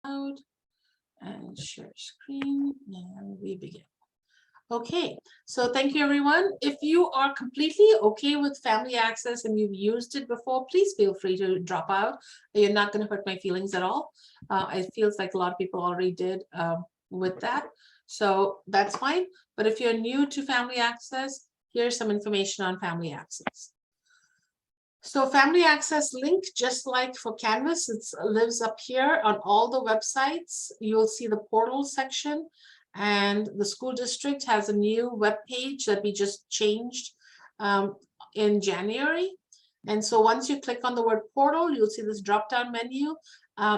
out and share screen, and we begin. Okay, so thank you everyone. If you are completely okay with family access and you've used it before, please feel free to drop out. You're not going to hurt my feelings at all. It feels like a lot of people already did with that. So that's fine. But if you're new to family access, here's some information on family access. So family access link, just like for Canvas, it lives up here on all the websites. You'll see the portal section, and the school district has a new web page that we just changed in January. And so once you click on the word portal, you'll see this drop-down menu.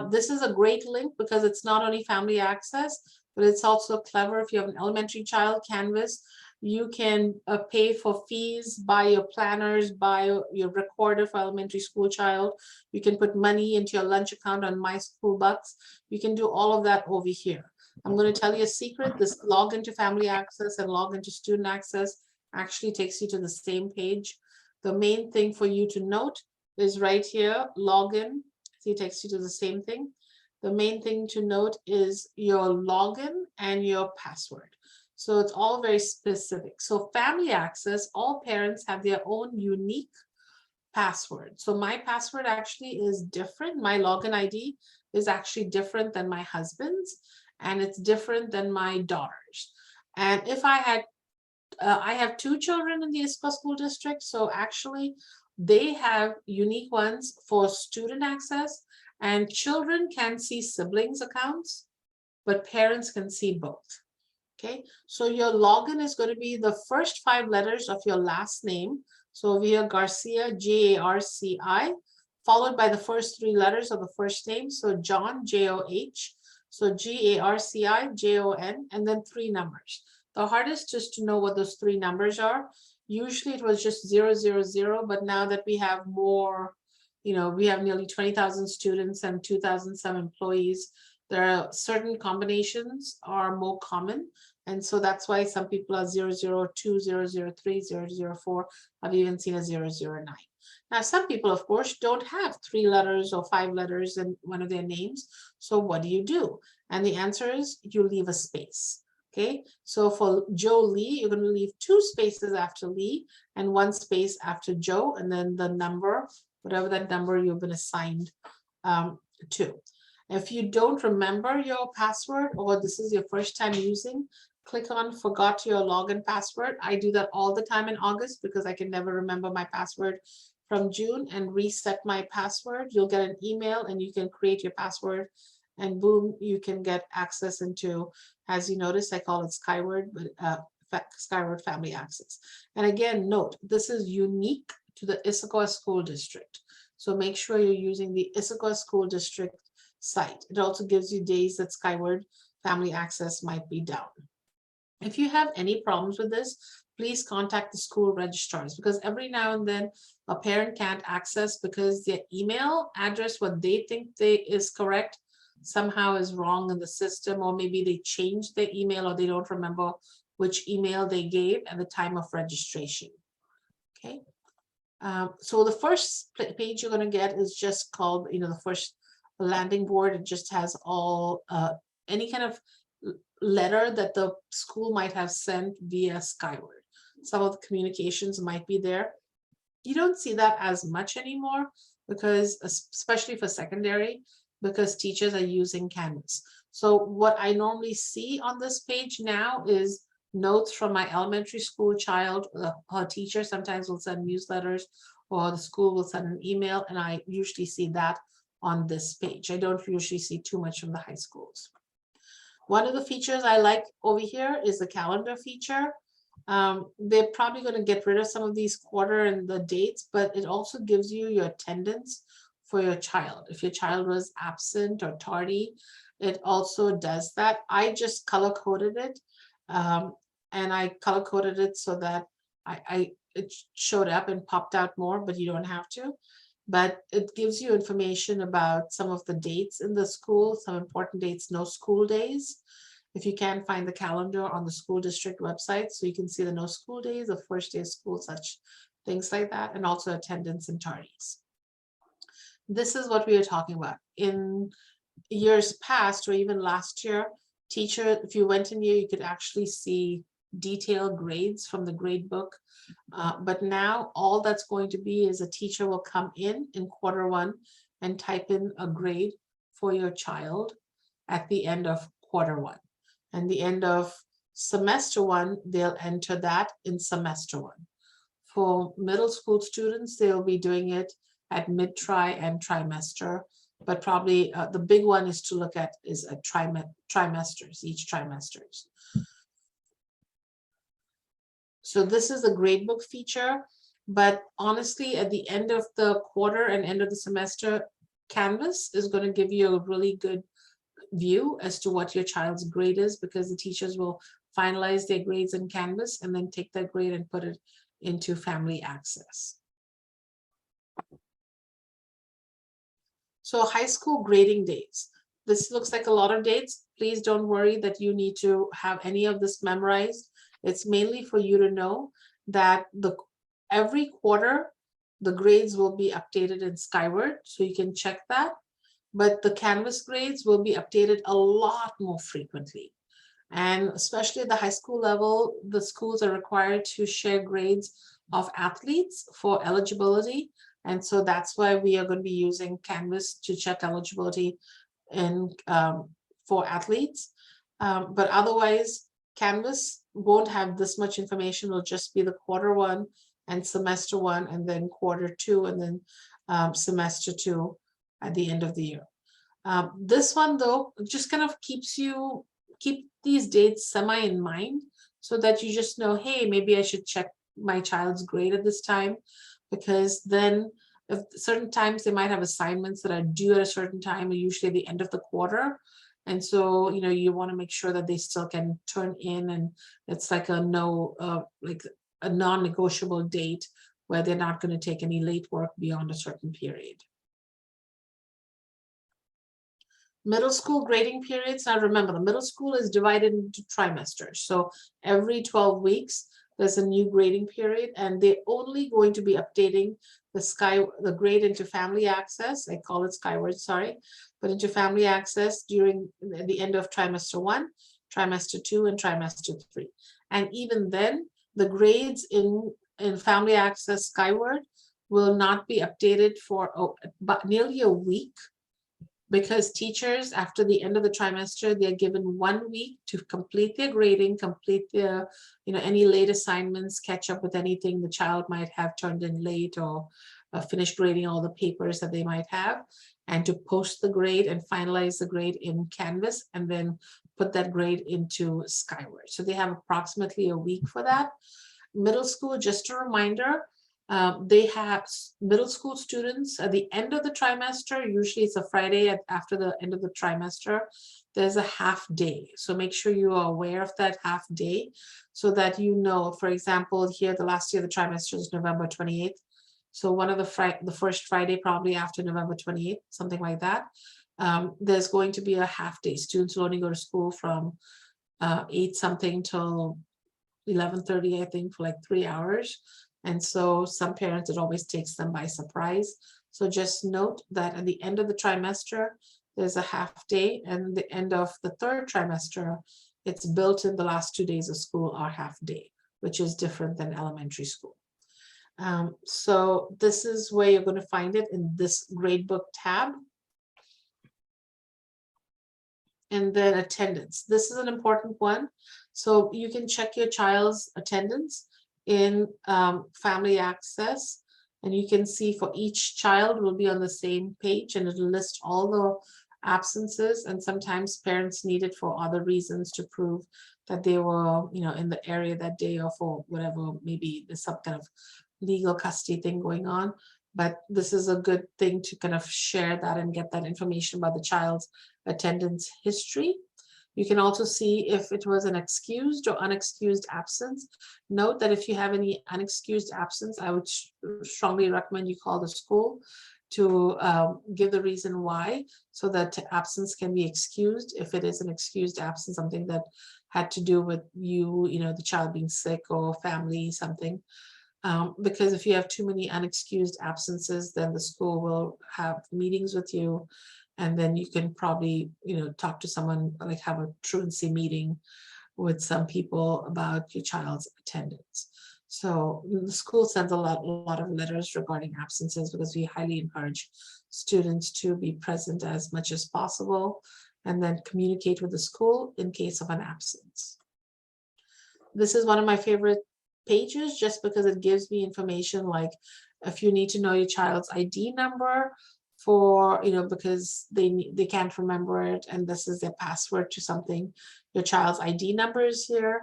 This is a great link because it's not only family access, but it's also clever if you have an elementary child. Canvas, you can pay for fees, buy your planners, buy your recorder for elementary school child. You can put money into your lunch account on My School Bucks. You can do all of that over here. I'm going to tell you a secret. This log into family access and log into student access actually takes you to the same page. The main thing for you to note is right here, login. See, it takes you to the same thing. The main thing to note is your login and your password. So it's all very specific. So family access, all parents have their own unique password. So my password actually is different. My login ID is actually different than my husband's, and it's different than my daughter's. And if I have two children in the Issaquah School District, so actually they have unique ones for student access, and children can see siblings' accounts, but parents can see both. Okay, so your login is going to be the first 5 letters of your last name. So over here, Garcia, Garci, followed by the first 3 letters of the first name. So John, Joh. So Garci, Jon, and then 3 numbers. The hardest is to know what those 3 numbers are. Usually it was just 000, but now that we have more, we have nearly 20,000 students and 2,000 some employees, there are certain combinations are more common. And so that's why some people are 002, 003, 004. I've even seen a 009. Now, some people, of course, don't have 3 letters or 5 letters in one of their names. So what do? And the answer is you leave a space. Okay, so for Joe Lee, you're going to leave 2 spaces after Lee and 1 space after Joe, and then the number, whatever that number you've been assigned to. If you don't remember your password, or this is your first time using, click on forgot your login password. I do that all the time in August because I can never remember my password from June, and reset my password. You'll get an email and you can create your password, and boom, you can get access into, as you notice, I call it Skyward, but Skyward Family Access. And again, note, this is unique to the Issaquah School District. So make sure you're using the Issaquah School District site. It also gives you days that Skyward Family Access might be down. If you have any problems with this, please contact the school registrars, because every now and then a parent can't access because their email address, what they think is correct, somehow is wrong in the system, or maybe they changed their email, or they don't remember which email they gave at the time of registration. Okay, so the first page you're going to get is just called, the first landing board. It just has all any kind of letter that the school might have sent via Skyward. Some of the communications might be there. You don't see that as much anymore, because especially for secondary, because teachers are using Canvas. So what I normally see on this page now is notes from my elementary school child. Her teacher sometimes will send newsletters, or the school will send an email, and I usually see that on this page. I don't usually see too much from the high schools. One of the features I like over here is the calendar feature. They're probably going to get rid of some of these quarter and the dates, but it also gives you your attendance for your child. If your child was absent or tardy, it also does that. I just color coded it, and I color coded it so that it showed up and popped out more, but you don't have to. But it gives you information about some of the dates in the school, some important dates, no school days. If you can find the calendar on the school district website, so you can see the no school days, the first day of school, such things like that, and also attendance and tardies. This is what we are talking about. In years past, or even last year, teacher, if you went in here, you could actually see detailed grades from the grade book. But now all that's going to be is a teacher will come in Q1 and type in a grade for your child at the end of Q1. And the end of semester 1, they'll enter that in semester 1. For middle school students, they'll be doing it at mid-tri and trimester, but probably the big one is to look at is a trimesters, each trimesters. So this is a gradebook feature, but honestly, at the end of the quarter and end of the semester, Canvas is going to give you a really good view as to what your child's grade is, because the teachers will finalize their grades in Canvas and then take that grade and put it into Family Access. So high school grading dates. This looks like a lot of dates. Please don't worry that you need to have any of this memorized. It's mainly for you to know that every quarter, the grades will be updated in Skyward, so you can check that. But the Canvas grades will be updated a lot more frequently. And especially at the high school level, the schools are required to share grades of athletes for eligibility. And so that's why we are going to be using Canvas to check eligibility for athletes. But otherwise, Canvas won't have this much information. It'll just be the Q1 and semester 1, and then Q2, and then semester 2 at the end of the year. This one, though, just kind of keep these dates semi in mind, so that you just know, hey, maybe I should check my child's grade at this time, because then if certain times they might have assignments that are due at a certain time, usually at the end of the quarter. And so, you want to make sure that they still can turn in, and it's like a non-negotiable date where they're not going to take any late work beyond a certain period. Middle school grading periods. Now remember, the middle school is divided into trimesters. So every 12 weeks, there's a new grading period, and they're only going to be updating the grade into Family Access. I call it Skyward, sorry, but into Family Access during the end of trimester 1, trimester 2, and trimester 3. And even then, the grades in Family Access Skyward will not be updated for nearly a week, because teachers, after the end of the trimester, they're given 1 week to complete their grading, complete their, any late assignments, catch up with anything the child might have turned in late, or finish grading all the papers that they might have, and to post the grade and finalize the grade in Canvas, and then put that grade into Skyward. So they have approximately a week for that. Middle school, just a reminder, they have middle school students at the end of the trimester. Usually it's a Friday after the end of the trimester. There's a half day. So make sure you are aware of that half day, so that for example, here the last day of the trimester is November 28th. So one of the first Friday, probably after November 28th, something like that, there's going to be a half day. Students will only go to school from 8 something till 11:30, I think, for like 3 hours. And so some parents, it always takes them by surprise. So just note that at the end of the trimester, there's a half day, and the end of the third trimester, it's built in the last 2 days of school are half day, which is different than elementary school. So this is where you're going to find it, in this gradebook tab. And then attendance. This is an important one. So you can check your child's attendance in Family Access, and you can see for each child will be on the same page, and it'll list all the absences, and sometimes parents need it for other reasons to prove that they were in the area that day, or for whatever, maybe there's some kind of legal custody thing going on. But this is a good thing to kind of share that and get that information about the child's attendance history. You can also see if it was an excused or unexcused absence. Note that if you have any unexcused absence, I would strongly recommend you call the school to give the reason why, so that absence can be excused. If it is an excused absence, something that had to do with the child being sick or family, something. Because if you have too many unexcused absences, then the school will have meetings with you And then you can probably, talk to someone, like have a truancy meeting with some people about your child's attendance. So the school sends a lot of letters regarding absences because we highly encourage students to be present as much as possible and then communicate with the school in case of an absence. This is one of my favorite pages just because it gives me information like if you need to know your child's ID number for, because they can't remember it and this is their password to something, your child's ID number is here.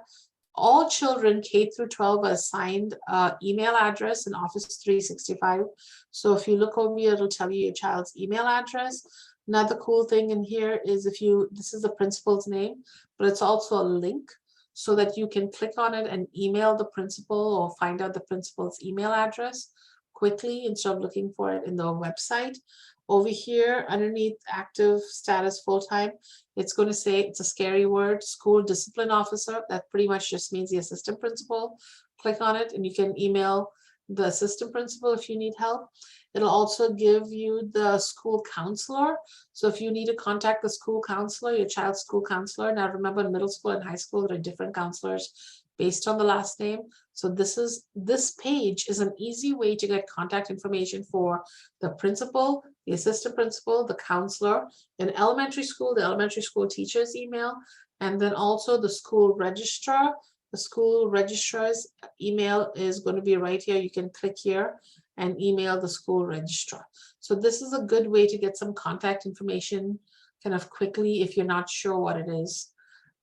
All children K through 12 are assigned email address in Office 365. So if you look over here, it'll tell you your child's email address. Another cool thing in here is this is the principal's name, but it's also a link so that you can click on it and email the principal or find out the principal's email address quickly instead of looking for it in the website. Over here, underneath active status full-time, it's going to say, it's a scary word, school discipline officer. That pretty much just means the assistant principal. Click on it and you can email the assistant principal if you need help. It'll also give you the school counselor. So if you need to contact the school counselor, your child's school counselor. Now remember, in middle school and high school, there are different counselors based on the last name. So this page is an easy way to get contact information for the principal, the assistant principal, the counselor. In elementary school, the elementary school teacher's email, and then also the school registrar. The school registrar's email is going to be right here. You can click here and email the school registrar. So this is a good way to get some contact information kind of quickly if you're not sure what it is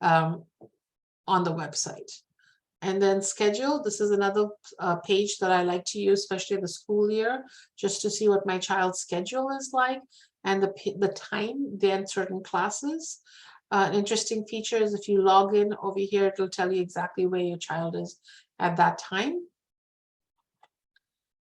on the website. And then schedule, this is another page that I like to use, especially the school year, just to see what my child's schedule is like and the time they're in certain classes. An interesting feature is if you log in over here, it'll tell you exactly where your child is at that time.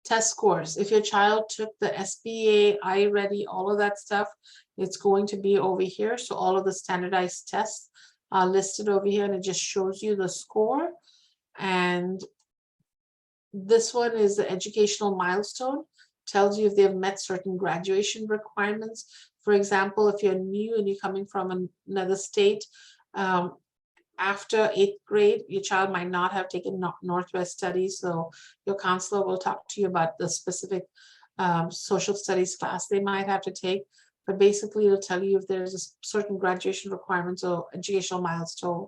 Test scores. If your child took the SBA, iReady, all of that stuff, it's going to be over here. So all of the standardized tests are listed over here and it just shows you the score. And this one is the educational milestone, tells you if they've met certain graduation requirements. For example, if you're new and you're coming from another state, after 8th grade, your child might not have taken Northwest Studies, so your counselor will talk to you about the specific social studies class they might have to take. But basically, it'll tell you if there's a certain graduation requirements or educational milestone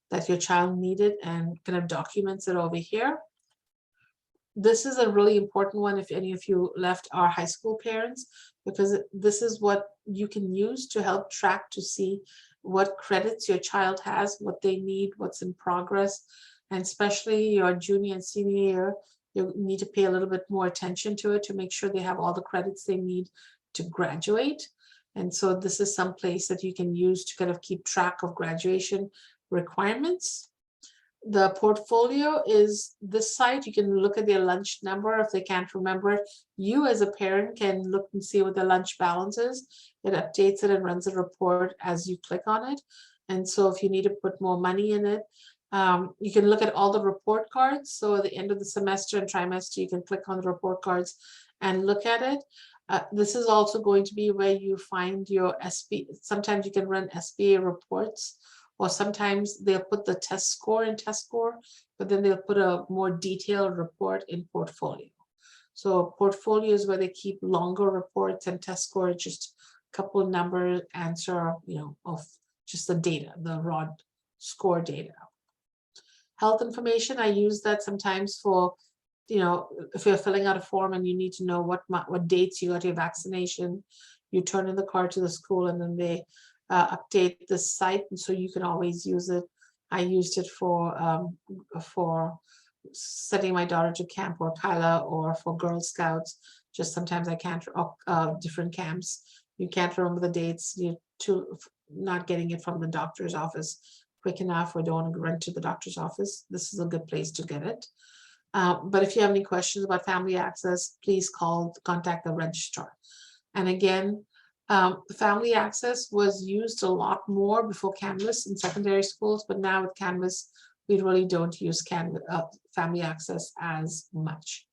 that your child needed and kind of documents it over here. This is a really important one if any of you left our high school parents, because this is what you can use to help track to see what credits your child has, what they need, what's in progress, and especially your junior and senior year, you need to pay a little bit more attention to it to make sure they have all the credits they need to graduate. And so this is some place that you can use to kind of keep track of graduation requirements. The portfolio is this site. You can look at their lunch number if they can't remember it. You as a parent can look and see what their lunch balance is. It updates it and runs a report as you click on it. And so if you need to put more money in it, you can look at all the report cards. So at the end of the semester and trimester, you can click on the report cards and look at it. This is also going to be where you find your SB. Sometimes you can run SBA reports, or sometimes they'll put the test score in test score, but then they'll put a more detailed report in portfolio. So portfolio is where they keep longer reports, and test score is just a couple of numbers answer, of just the data, the raw score data. Health information, I use that sometimes for, if you're filling out a form and you need to know what dates you got your vaccination, you turn in the card to the school and then they update the site, and so you can always use it. I used it for sending my daughter to Camp or Kyla, or for Girl Scouts. Just sometimes I can't, different camps. You can't remember the dates. You're not getting it from the doctor's office quick enough, or don't want to run to the doctor's office. This is a good place to get it. But if you have any questions about family access, please contact the registrar. And again, family access was used a lot more before Canvas in secondary schools, but now with Canvas, we really don't use family access as much.